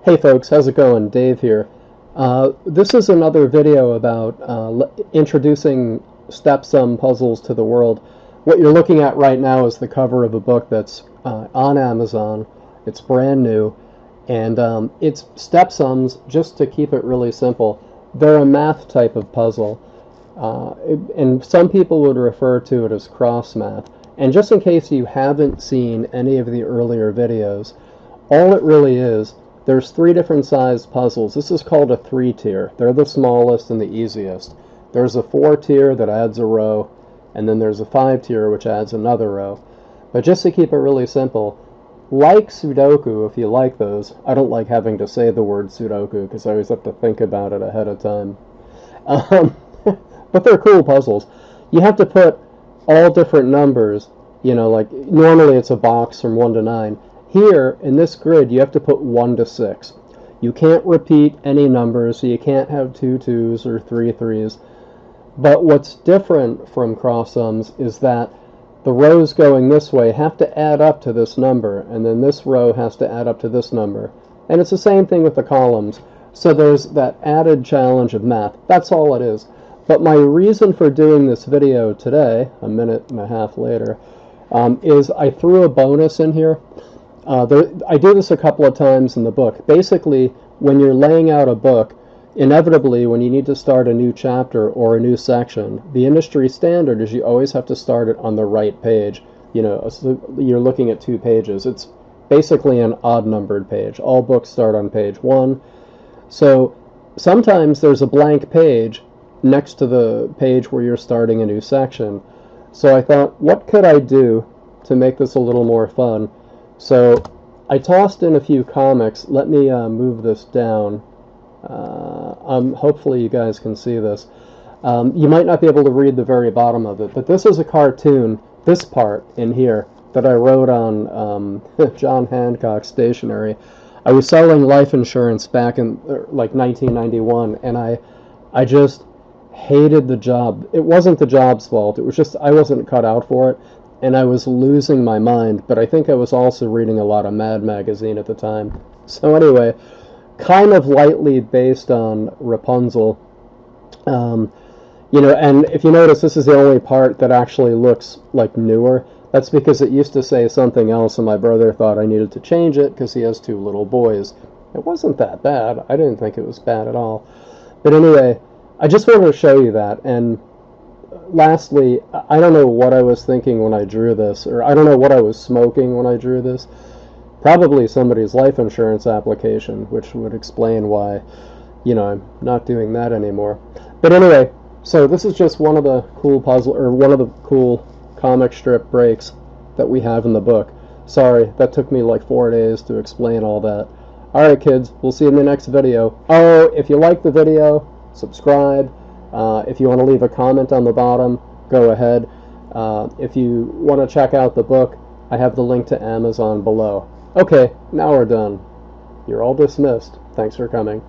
Hey folks, how's it going? Dave here. This is another video about introducing step sum puzzles to the world. What you're looking at right now is the cover of a book that's on Amazon. It's brand new, and it's step sums, just to keep it really simple. They're a math type of puzzle, and some people would refer to it as cross math. And just in case you haven't seen any of the earlier videos, all it really is, there's three different sized puzzles. This is called a 3-tier. They're the smallest and the easiest. There's a 4-tier that adds a row, and then there's a 5-tier which adds another row. But just to keep it really simple, like Sudoku, if you like those, I don't like having to say the word Sudoku because I always have to think about it ahead of time. But they're cool puzzles. You have to put all different numbers, like normally it's a box from 1 to 9. Here, in this grid, you have to put 1 to 6. You can't repeat any numbers, so you can't have 2 2s or 3 3s. But what's different from cross sums is that the rows going this way have to add up to this number, and then this row has to add up to this number. And it's the same thing with the columns. So there's that added challenge of math. That's all it is. But my reason for doing this video today, a minute and a half later, is I threw a bonus in here. I do this a couple of times in the book. Basically, when you're laying out a book, inevitably when you need to start a new chapter or a new section, the industry standard is you always have to start it on the right page. So you're looking at 2 pages. It's basically an odd-numbered page. All books start on page 1. So sometimes there's a blank page next to the page where you're starting a new section. So I thought, what could I do to make this a little more fun? So I tossed in a few comics. Let me move this down. Hopefully you guys can see this. You might not be able to read the very bottom of it, but this is a cartoon, this part in here, that I wrote on John Hancock stationery. I was selling life insurance back in like 1991, and I just hated the job. It wasn't the job's fault. It was just I wasn't cut out for it. And I was losing my mind, but I think I was also reading a lot of Mad magazine at the time. So anyway, kind of lightly based on Rapunzel. And if you notice, this is the only part that actually looks like newer. That's because it used to say something else, and my brother thought I needed to change it because he has 2 little boys. It wasn't that bad. I didn't think it was bad at all. But anyway, I just wanted to show you that. And lastly, I don't know what I was thinking when I drew this, or I don't know what I was smoking when I drew this. Probably somebody's life insurance application, which would explain why, I'm not doing that anymore. But anyway, so this is just one of the cool one of the cool comic strip breaks that we have in the book. Sorry, that took me like 4 days to explain all that. Alright kids, we'll see you in the next video. Oh, if you like the video, subscribe. If you want to leave a comment on the bottom, go ahead. If you want to check out the book, I have the link to Amazon below. Okay, now we're done. You're all dismissed. Thanks for coming.